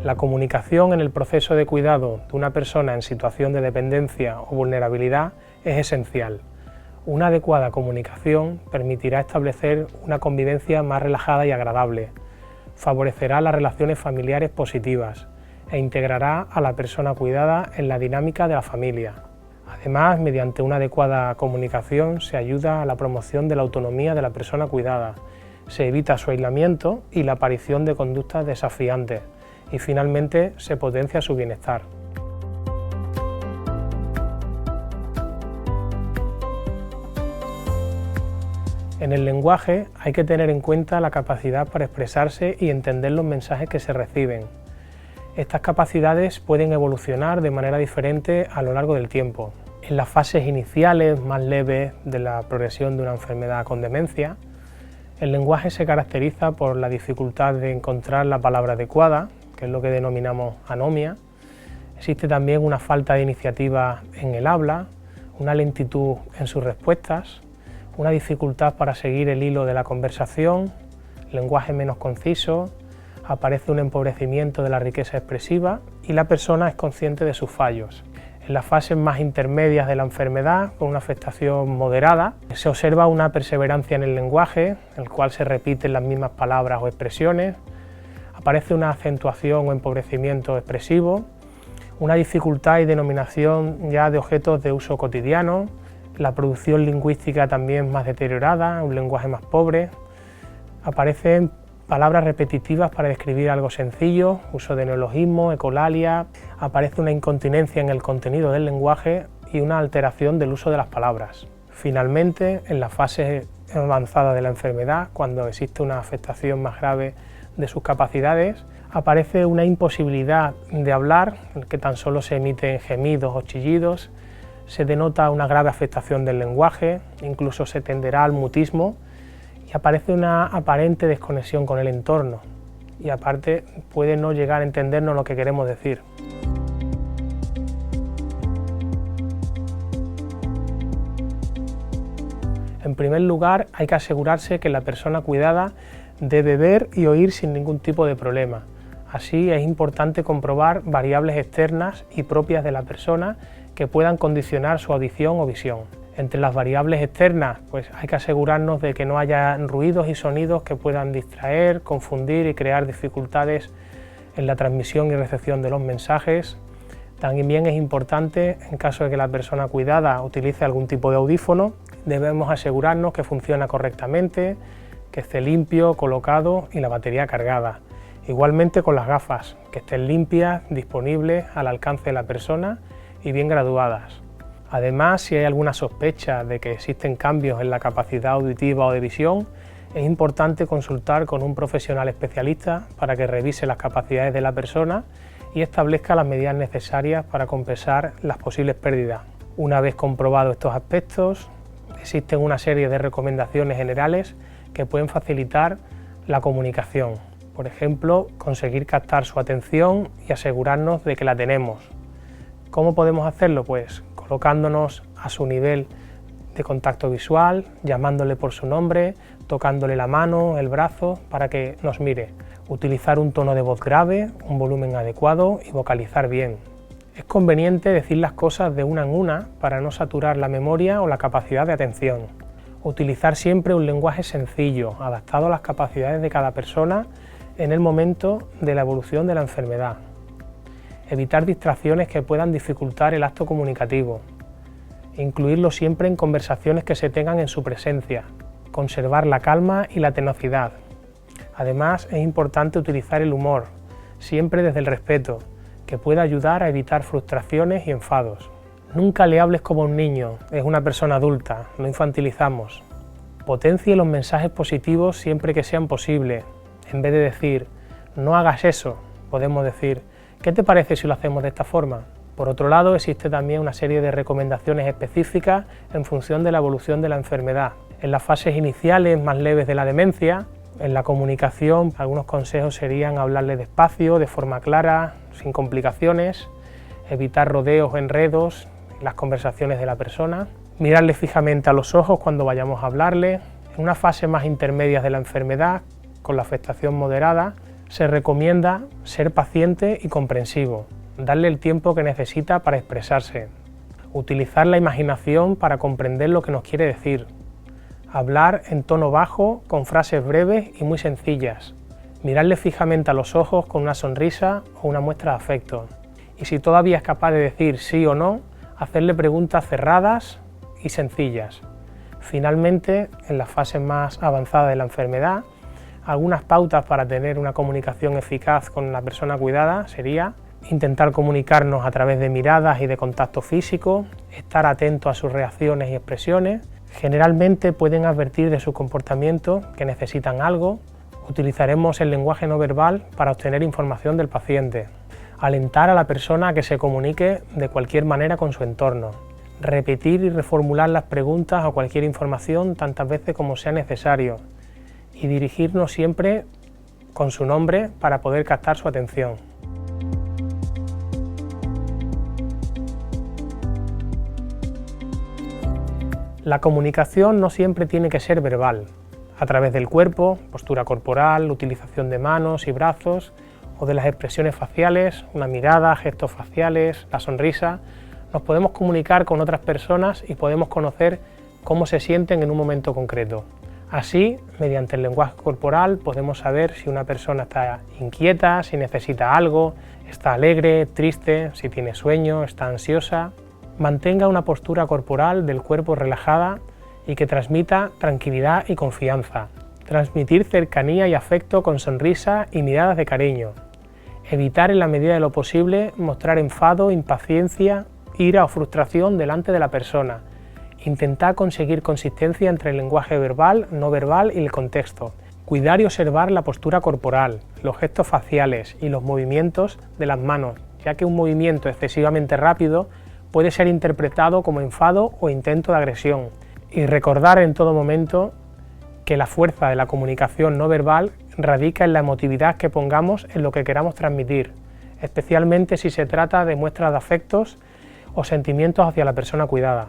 La comunicación en el proceso de cuidado de una persona en situación de dependencia o vulnerabilidad es esencial. Una adecuada comunicación permitirá establecer una convivencia más relajada y agradable, favorecerá las relaciones familiares positivas e integrará a la persona cuidada en la dinámica de la familia. Además, mediante una adecuada comunicación se ayuda a la promoción de la autonomía de la persona cuidada, se evita su aislamiento y la aparición de conductas desafiantes, y finalmente se potencia su bienestar. En el lenguaje hay que tener en cuenta la capacidad para expresarse y entender los mensajes que se reciben. Estas capacidades pueden evolucionar de manera diferente a lo largo del tiempo. En las fases iniciales más leves de la progresión de una enfermedad con demencia, el lenguaje se caracteriza por la dificultad de encontrar la palabra adecuada, que es lo que denominamos anomia. Existe también una falta de iniciativa en el habla, una lentitud en sus respuestas, una dificultad para seguir el hilo de la conversación, lenguaje menos conciso, aparece un empobrecimiento de la riqueza expresiva y la persona es consciente de sus fallos. En las fases más intermedias de la enfermedad, con una afectación moderada, se observa una perseverancia en el lenguaje, en el cual se repiten las mismas palabras o expresiones, aparece una acentuación o empobrecimiento expresivo, una dificultad y denominación ya de objetos de uso cotidiano, la producción lingüística también más deteriorada, un lenguaje más pobre, aparecen palabras repetitivas para describir algo sencillo, uso de neologismos, ecolalia, aparece una incontinencia en el contenido del lenguaje y una alteración del uso de las palabras. Finalmente, en la fase avanzada de la enfermedad, cuando existe una afectación más grave de sus capacidades, aparece una imposibilidad de hablar, en que tan solo se emiten gemidos o chillidos, se denota una grave afectación del lenguaje, incluso se tenderá al mutismo, y aparece una aparente desconexión con el entorno, y aparte puede no llegar a entendernos lo que queremos decir. En primer lugar, hay que asegurarse que la persona cuidada debe ver y oír sin ningún tipo de problema. Así es importante comprobar variables externas y propias de la persona que puedan condicionar su audición o visión. Entre las variables externas, pues hay que asegurarnos de que no haya ruidos y sonidos que puedan distraer, confundir y crear dificultades en la transmisión y recepción de los mensajes. También es importante, en caso de que la persona cuidada utilice algún tipo de audífono, debemos asegurarnos que funciona correctamente, que esté limpio, colocado y la batería cargada. Igualmente con las gafas, que estén limpias, disponibles al alcance de la persona y bien graduadas. Además, si hay alguna sospecha de que existen cambios en la capacidad auditiva o de visión, es importante consultar con un profesional especialista para que revise las capacidades de la persona y establezca las medidas necesarias para compensar las posibles pérdidas. Una vez comprobados estos aspectos, existen una serie de recomendaciones generales que pueden facilitar la comunicación. Por ejemplo, conseguir captar su atención y asegurarnos de que la tenemos. ¿Cómo podemos hacerlo? Pues colocándonos a su nivel de contacto visual, llamándole por su nombre, tocándole la mano, el brazo, para que nos mire. Utilizar un tono de voz grave, un volumen adecuado y vocalizar bien. Es conveniente decir las cosas de una en una para no saturar la memoria o la capacidad de atención. Utilizar siempre un lenguaje sencillo, adaptado a las capacidades de cada persona en el momento de la evolución de la enfermedad. Evitar distracciones que puedan dificultar el acto comunicativo. Incluirlo siempre en conversaciones que se tengan en su presencia. Conservar la calma y la tenacidad. Además, es importante utilizar el humor, siempre desde el respeto, que puede ayudar a evitar frustraciones y enfados. Nunca le hables como un niño, es una persona adulta, no infantilizamos. Potencie los mensajes positivos siempre que sean posibles. En vez de decir, no hagas eso, podemos decir, ¿qué te parece si lo hacemos de esta forma? Por otro lado, existe también una serie de recomendaciones específicas en función de la evolución de la enfermedad. En las fases iniciales más leves de la demencia, en la comunicación, algunos consejos serían hablarle despacio, de forma clara, sin complicaciones, evitar rodeos o enredos en las conversaciones de la persona, mirarle fijamente a los ojos cuando vayamos a hablarle. En una fase más intermedia de la enfermedad, con la afectación moderada, Se recomienda ser paciente y comprensivo, darle el tiempo que necesita para expresarse, utilizar la imaginación para comprender lo que nos quiere decir, hablar en tono bajo con frases breves y muy sencillas, mirarle fijamente a los ojos con una sonrisa o una muestra de afecto, y si todavía es capaz de decir sí o no, hacerle preguntas cerradas y sencillas. Finalmente, en las fases más avanzadas de la enfermedad, algunas pautas para tener una comunicación eficaz con la persona cuidada sería intentar comunicarnos a través de miradas y de contacto físico, estar atento a sus reacciones y expresiones. Generalmente pueden advertir de su comportamiento que necesitan algo. Utilizaremos el lenguaje no verbal para obtener información del paciente. Alentar a la persona a que se comunique de cualquier manera con su entorno. Repetir y reformular las preguntas o cualquier información tantas veces como sea necesario. Y dirigirnos siempre con su nombre para poder captar su atención. La comunicación no siempre tiene que ser verbal. A través del cuerpo, postura corporal, utilización de manos y brazos, o de las expresiones faciales, una mirada, gestos faciales, la sonrisa, nos podemos comunicar con otras personas y podemos conocer cómo se sienten en un momento concreto. Así, mediante el lenguaje corporal podemos saber si una persona está inquieta, si necesita algo, está alegre, triste, si tiene sueño, está ansiosa. Mantenga una postura corporal del cuerpo relajada y que transmita tranquilidad y confianza. Transmitir cercanía y afecto con sonrisa y miradas de cariño. Evitar en la medida de lo posible mostrar enfado, impaciencia, ira o frustración delante de la persona. Intentar conseguir consistencia entre el lenguaje verbal, no verbal y el contexto. Cuidar y observar la postura corporal, los gestos faciales y los movimientos de las manos, ya que un movimiento excesivamente rápido puede ser interpretado como enfado o intento de agresión. Y recordar en todo momento que la fuerza de la comunicación no verbal radica en la emotividad que pongamos en lo que queramos transmitir, especialmente si se trata de muestras de afectos o sentimientos hacia la persona cuidada.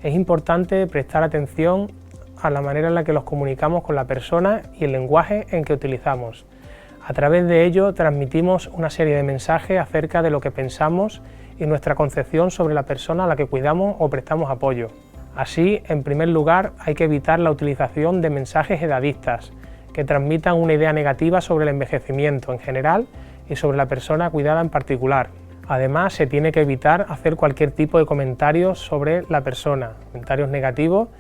Es importante prestar atención a la manera en la que nos comunicamos con la persona y el lenguaje en que utilizamos. A través de ello transmitimos una serie de mensajes acerca de lo que pensamos y nuestra concepción sobre la persona a la que cuidamos o prestamos apoyo. Así, en primer lugar, hay que evitar la utilización de mensajes edadistas que transmitan una idea negativa sobre el envejecimiento en general y sobre la persona cuidada en particular. Además, se tiene que evitar hacer cualquier tipo de comentarios sobre la persona, comentarios negativos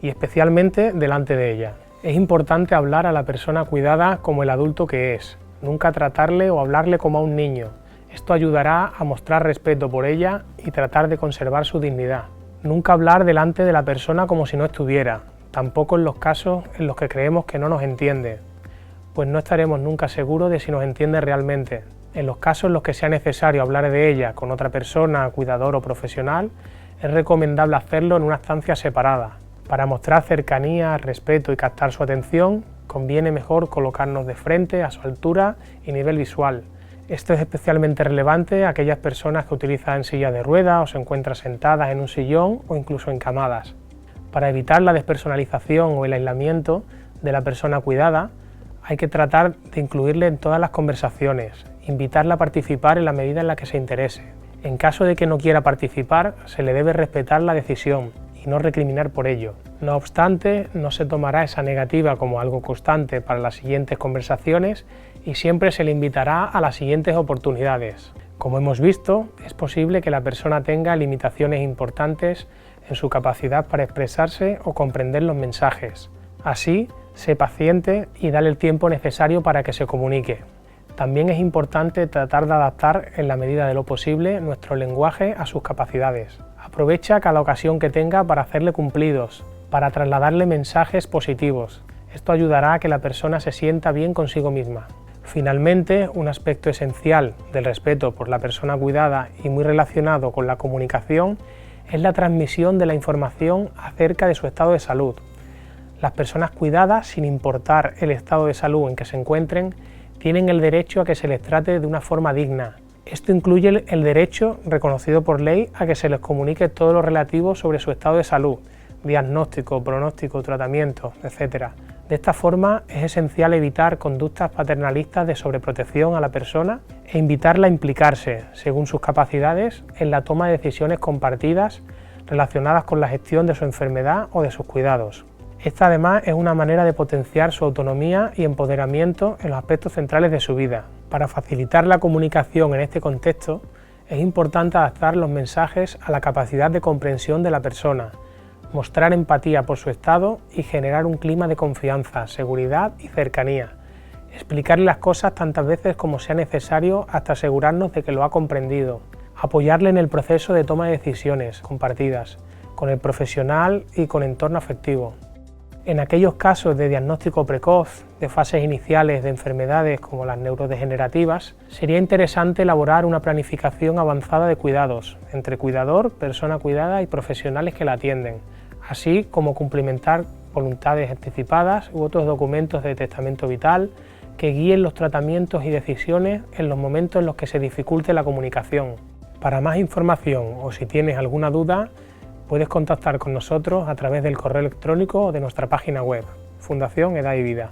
y especialmente delante de ella. Es importante hablar a la persona cuidada como el adulto que es, nunca tratarle o hablarle como a un niño. Esto ayudará a mostrar respeto por ella y tratar de conservar su dignidad. Nunca hablar delante de la persona como si no estuviera, tampoco en los casos en los que creemos que no nos entiende, pues no estaremos nunca seguros de si nos entiende realmente. En los casos en los que sea necesario hablar de ella con otra persona, cuidador o profesional, es recomendable hacerlo en una estancia separada. Para mostrar cercanía, respeto y captar su atención, conviene mejor colocarnos de frente, a su altura y nivel visual. Esto es especialmente relevante a aquellas personas que utilizan silla de ruedas o se encuentran sentadas en un sillón o incluso encamadas. Para evitar la despersonalización o el aislamiento de la persona cuidada, hay que tratar de incluirle en todas las conversaciones, invitarla a participar en la medida en la que se interese. En caso de que no quiera participar, se le debe respetar la decisión y no recriminar por ello. No obstante, no se tomará esa negativa como algo constante para las siguientes conversaciones y siempre se le invitará a las siguientes oportunidades. Como hemos visto, es posible que la persona tenga limitaciones importantes en su capacidad para expresarse o comprender los mensajes. Así, sé paciente y dale el tiempo necesario para que se comunique. También es importante tratar de adaptar en la medida de lo posible nuestro lenguaje a sus capacidades. Aprovecha cada ocasión que tenga para hacerle cumplidos, para trasladarle mensajes positivos. Esto ayudará a que la persona se sienta bien consigo misma. Finalmente, un aspecto esencial del respeto por la persona cuidada y muy relacionado con la comunicación es la transmisión de la información acerca de su estado de salud. Las personas cuidadas, sin importar el estado de salud en que se encuentren, tienen el derecho a que se les trate de una forma digna. Esto incluye el derecho, reconocido por ley, a que se les comunique todo lo relativo sobre su estado de salud, diagnóstico, pronóstico, tratamiento, etc. De esta forma es esencial evitar conductas paternalistas de sobreprotección a la persona e invitarla a implicarse, según sus capacidades, en la toma de decisiones compartidas relacionadas con la gestión de su enfermedad o de sus cuidados. Esta además es una manera de potenciar su autonomía y empoderamiento en los aspectos centrales de su vida. Para facilitar la comunicación en este contexto, es importante adaptar los mensajes a la capacidad de comprensión de la persona, mostrar empatía por su estado y generar un clima de confianza, seguridad y cercanía. Explicarle las cosas tantas veces como sea necesario hasta asegurarnos de que lo ha comprendido. Apoyarle en el proceso de toma de decisiones compartidas, con el profesional y con entorno afectivo. En aquellos casos de diagnóstico precoz, de fases iniciales de enfermedades como las neurodegenerativas, sería interesante elaborar una planificación avanzada de cuidados entre cuidador, persona cuidada y profesionales que la atienden, así como cumplimentar voluntades anticipadas u otros documentos de testamento vital que guíen los tratamientos y decisiones en los momentos en los que se dificulte la comunicación. Para más información o si tienes alguna duda, puedes contactar con nosotros a través del correo electrónico o de nuestra página web, Fundación Edad y Vida.